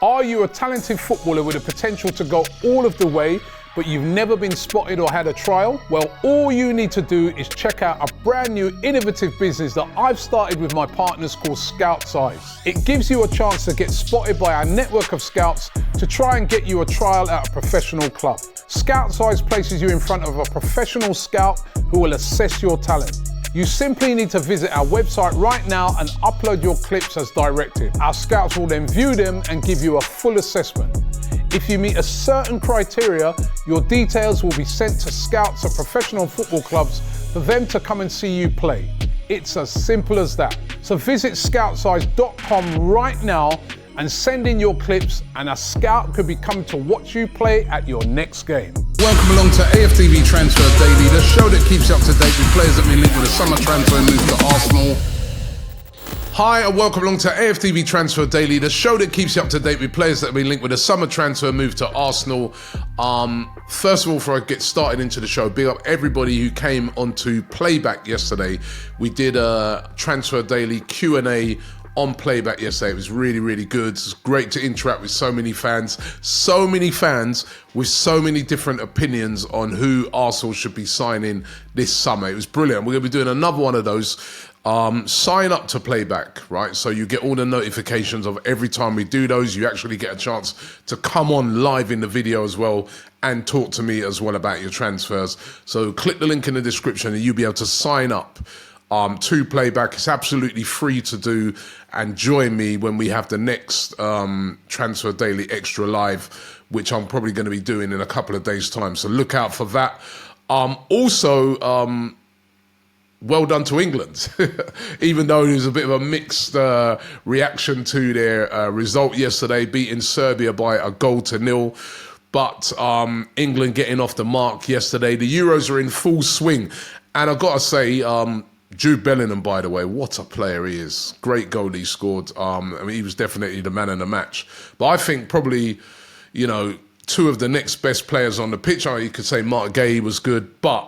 Are you a talented footballer with the potential to go all of the way, but you've never been spotted or had a trial? Well, all you need to do is check out a brand new innovative business that I've started with my partners called Scout Size. It gives you a chance to get spotted by our network of scouts to try and get you a trial at a professional club. Scout Size places you in front of a professional scout who will assess your talent. You simply need to visit our website right now and upload your clips as directed. Our scouts will then view them and give you a full assessment. If you meet a certain criteria, your details will be sent to scouts at professional football clubs for them to come and see you play. It's as simple as that. So visit scoutsize.com right now and send in your clips, and a scout could be coming to watch you play at your next game. Welcome along to AFTV Transfer Daily, the show that keeps you up to date with players that have been linked with a summer transfer move to Arsenal. Hi and welcome along to AFTV Transfer Daily, the show that keeps you up to date with players that have been linked with a summer transfer move to Arsenal. First of all, before I get started into the show, big up everybody who came onto Playback yesterday. We did a Transfer Daily Q&A on Playback yesterday. It was really, really good. It's great to interact with so many fans with so many different opinions on who Arsenal should be signing this summer. It was brilliant. We're going to be doing another one of those. Sign up to Playback, right? So you get all the notifications of every time we do those. You actually get a chance to come on live in the video as well and talk to me as well about your transfers. So click the link in the description and you'll be able to sign up to Playback. It's absolutely free to do, and join me when we have the next Transfer Daily Extra Live, which I'm probably going to be doing in a couple of days' time. So look out for that. Also, well done to England, even though there's a bit of a mixed reaction to their result yesterday, beating Serbia by a 1-0. But England getting off the mark yesterday. The Euros are in full swing. And I've got to say, Jude Bellingham, by the way, what a player he is. Great goal he scored. I mean, he was definitely the man of the match. But I think probably, two of the next best players on the pitch, you could say Mark Gay was good, but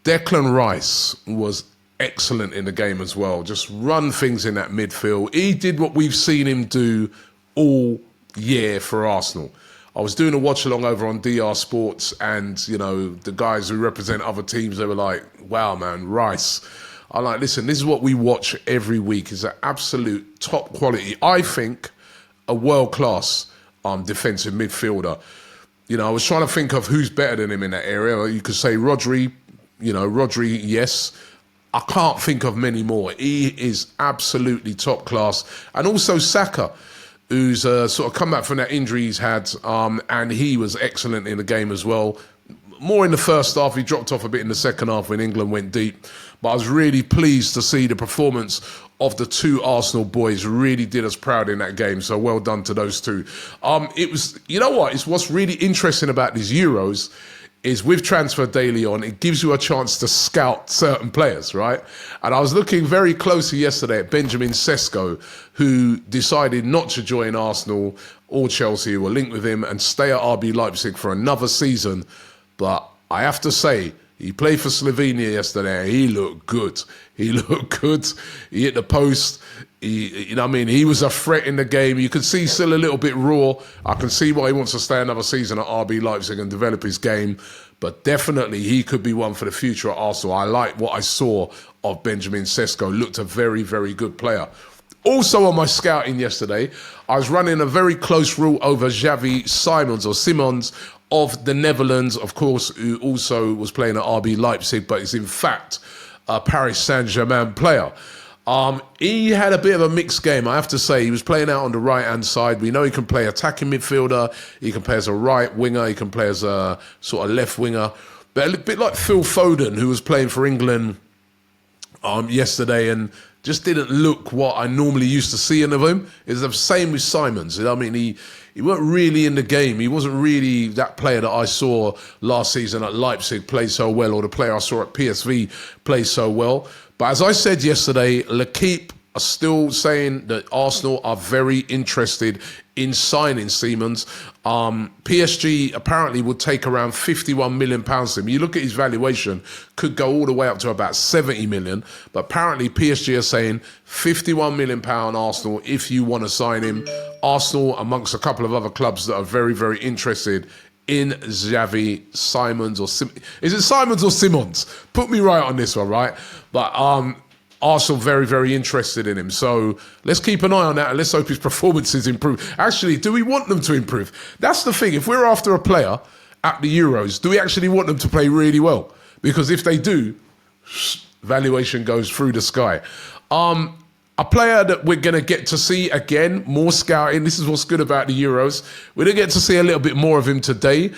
Declan Rice was excellent in the game as well. Just run things in that midfield. He did what we've seen him do all year for Arsenal. I was doing a watch along over on DR Sports, and the guys who represent other teams, they were like, wow man, Rice. I'm like, listen, this is what we watch every week. It's an absolute top quality, I think, a world-class defensive midfielder. I was trying to think of who's better than him in that area. You could say Rodri, yes. I can't think of many more. He is absolutely top class. And also Saka, who's sort of come back from that injury he's had, and he was excellent in the game as well. More in the first half, he dropped off a bit in the second half when England went deep. But I was really pleased to see the performance of the two Arsenal boys. Really did us proud in that game, so well done to those two. It was, it's what's really interesting about these Euros is with Transfer Daily on, it gives you a chance to scout certain players, right? And I was looking very closely yesterday at Benjamin Šeško, who decided not to join Arsenal or Chelsea, who were linked with him, and stay at RB Leipzig for another season. But I have to say, he played for Slovenia yesterday, and he looked good. He looked good. He hit the post. He was a threat in the game. You could see still a little bit raw. I can see why he wants to stay another season at RB Leipzig and develop his game. But definitely he could be one for the future at Arsenal. I like what I saw of Benjamin Šeško. Looked a very, very good player. Also on my scouting yesterday, I was running a very close rule over Xavi Simons of the Netherlands, of course, who also was playing at RB Leipzig, but is in fact a Paris Saint-Germain player. He had a bit of a mixed game, I have to say. He was playing out on the right-hand side. We know he can play attacking midfielder, he can play as a right winger, he can play as a sort of left winger. But a bit like Phil Foden, who was playing for England yesterday and just didn't look what I normally used to see of him. It's the same with Simons. He wasn't really in the game. He wasn't really that player that I saw last season at Leipzig play so well, or the player I saw at PSV play so well. But as I said yesterday, L'Equipe are still saying that Arsenal are very interested in signing Simons. PSG apparently would take around £51 million to him. You look at his valuation, could go all the way up to about 70 million. But apparently PSG are saying £51 million Arsenal if you want to sign him. Arsenal, amongst a couple of other clubs that are very, very interested in Xavi Simons is it Simons or Simons? Put me right on this one, right? But Arsenal very, very interested in him. So let's keep an eye on that and let's hope his performances improve. Actually, do we want them to improve? That's the thing. If we're after a player at the Euros, do we actually want them to play really well? Because if they do, valuation goes through the sky. A player that we're going to get to see again, more scouting. This is what's good about the Euros. We're going to get to see a little bit more of him today.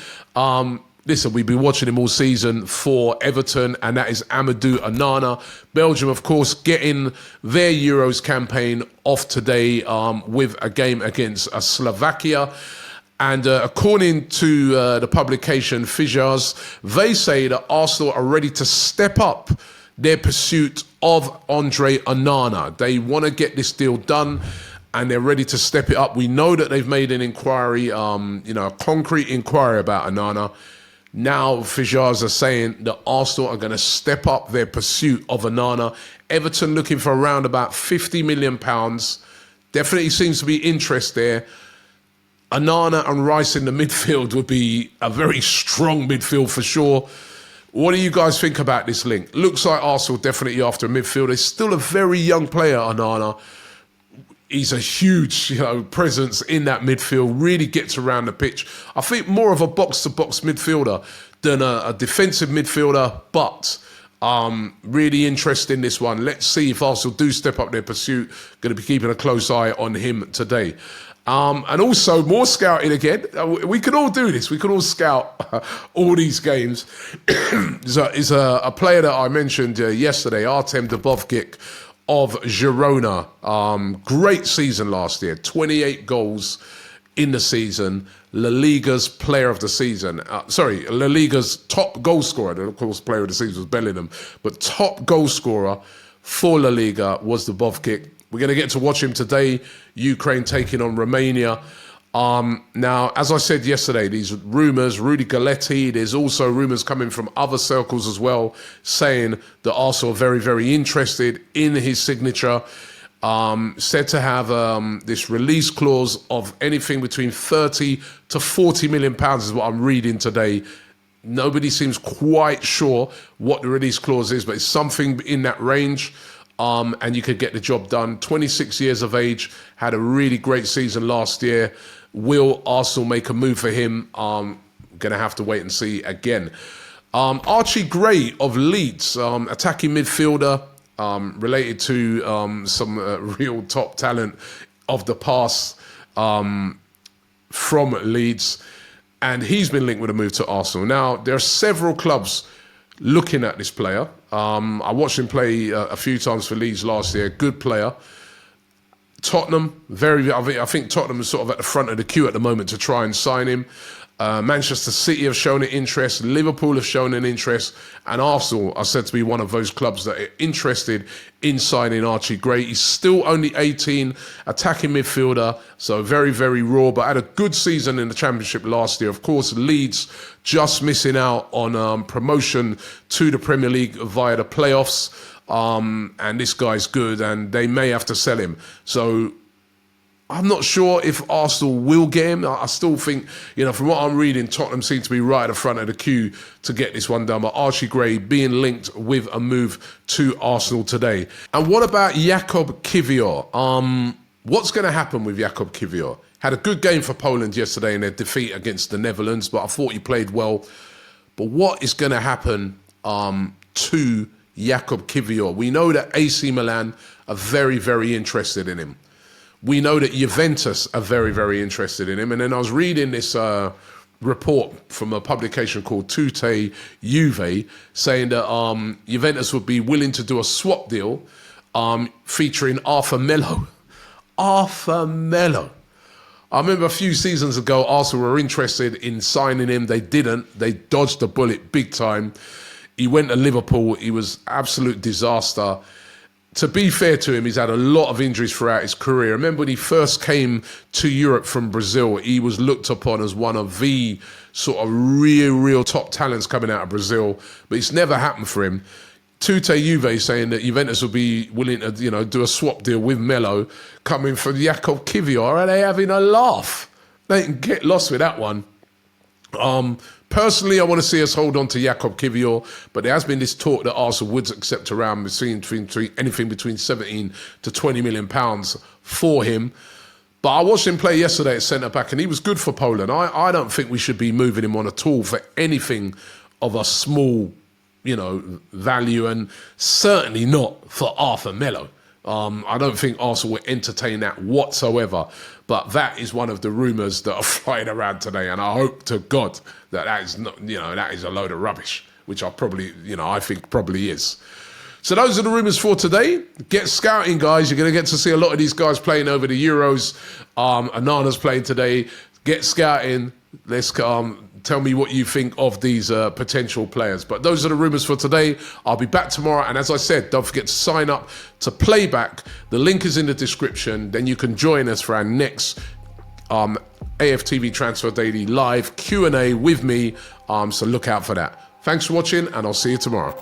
Listen, we've been watching him all season for Everton, and that is Amadou Onana. Belgium, of course, getting their Euros campaign off today with a game against Slovakia. And according to the publication Figures, they say that Arsenal are ready to step up their pursuit of Andre Onana. They want to get this deal done and they're ready to step it up. We know that they've made an inquiry, a concrete inquiry about Onana. Now Figures are saying that Arsenal are going to step up their pursuit of Onana. Everton looking for around about £50 million. Definitely seems to be interest there. Onana and Rice in the midfield would be a very strong midfield for sure. What do you guys think about this link? Looks like Arsenal definitely after a midfielder. He's still a very young player, Onana. He's a huge, presence in that midfield. Really gets around the pitch. I think more of a box-to-box midfielder than a defensive midfielder. But really interested in this one. Let's see if Arsenal do step up their pursuit. Going to be keeping a close eye on him today. And also more scouting again. We could all do this. We could all scout all these games. Is a player that I mentioned yesterday, Artem Dovbyk of Girona. Great season last year. 28 goals in the season. La Liga's player of the season. La Liga's top goal scorer. And of course, player of the season was Bellingham. But top goal scorer for La Liga was Dovbyk. We're going to get to watch him today. Ukraine taking on Romania. Now, as I said yesterday, these rumours, Rudy Galletti, there's also rumours coming from other circles as well, saying that Arsenal are very, very interested in his signature. Said to have this release clause of anything between 30 to 40 million pounds is what I'm reading today. Nobody seems quite sure what the release clause is, but it's something in that range. And you could get the job done. 26 years of age, had a really great season last year. Will Arsenal make a move for him? Going to have to wait and see again. Archie Gray of Leeds, attacking midfielder, related to some real top talent of the past from Leeds. And he's been linked with a move to Arsenal. Now, there are several clubs looking at this player. I watched him play a few times for Leeds last year. Good player. Tottenham, I think Tottenham is sort of at the front of the queue at the moment to try and sign him. Manchester City have shown an interest. Liverpool have shown an interest. And Arsenal are said to be one of those clubs that are interested in signing Archie Gray. He's still only 18, attacking midfielder, so very, very raw, but had a good season in the Championship last year. Of course, Leeds just missing out on promotion to the Premier League via the playoffs. And this guy's good, and they may have to sell him. So I'm not sure if Arsenal will get him. I still think, from what I'm reading, Tottenham seem to be right at the front of the queue to get this one done. But Archie Gray being linked with a move to Arsenal today. And what about Jakub Kiwior? What's going to happen with Jakub Kiwior? Had a good game for Poland yesterday in their defeat against the Netherlands, but I thought he played well. But what is going to happen to Jakub Kiwior? We know that AC Milan are very, very interested in him. We know that Juventus are very, very interested in him. And then I was reading this report from a publication called Tute Juve saying that Juventus would be willing to do a swap deal featuring Arthur Melo. Arthur Melo. I remember a few seasons ago, Arsenal were interested in signing him. They didn't. They dodged the bullet big time. He went to Liverpool. He was absolute disaster. To be fair to him, he's had a lot of injuries throughout his career. Remember when he first came to Europe from Brazil, he was looked upon as one of the sort of real top talents coming out of Brazil, but it's never happened for him. Tute Juve saying that Juventus will be willing to, do a swap deal with Melo coming from Jakub Kiwior. Are they having a laugh? They can get lost with that one. Personally, I want to see us hold on to Jakub Kiwior, but there has been this talk that Arsenal would accept around anything between 17 to 20 million pounds for him. But I watched him play yesterday at centre-back, and he was good for Poland. I don't think we should be moving him on at all for anything of a small, value, and certainly not for Arthur Melo. I don't think Arsenal will entertain that whatsoever. But that is one of the rumours that are flying around today, and I hope to God that is not, that is a load of rubbish, which I think probably is. So those are the rumours for today. Get scouting, guys. You're going to get to see a lot of these guys playing over the Euros. Onana's playing today. Get scouting. Let's tell me what you think of these potential players. But those are the rumours for today. I'll be back tomorrow. And as I said, don't forget to sign up to Playback. The link is in the description. Then you can join us for our next AFTV Transfer Daily live Q&A with me. So look out for that. Thanks for watching, and I'll see you tomorrow.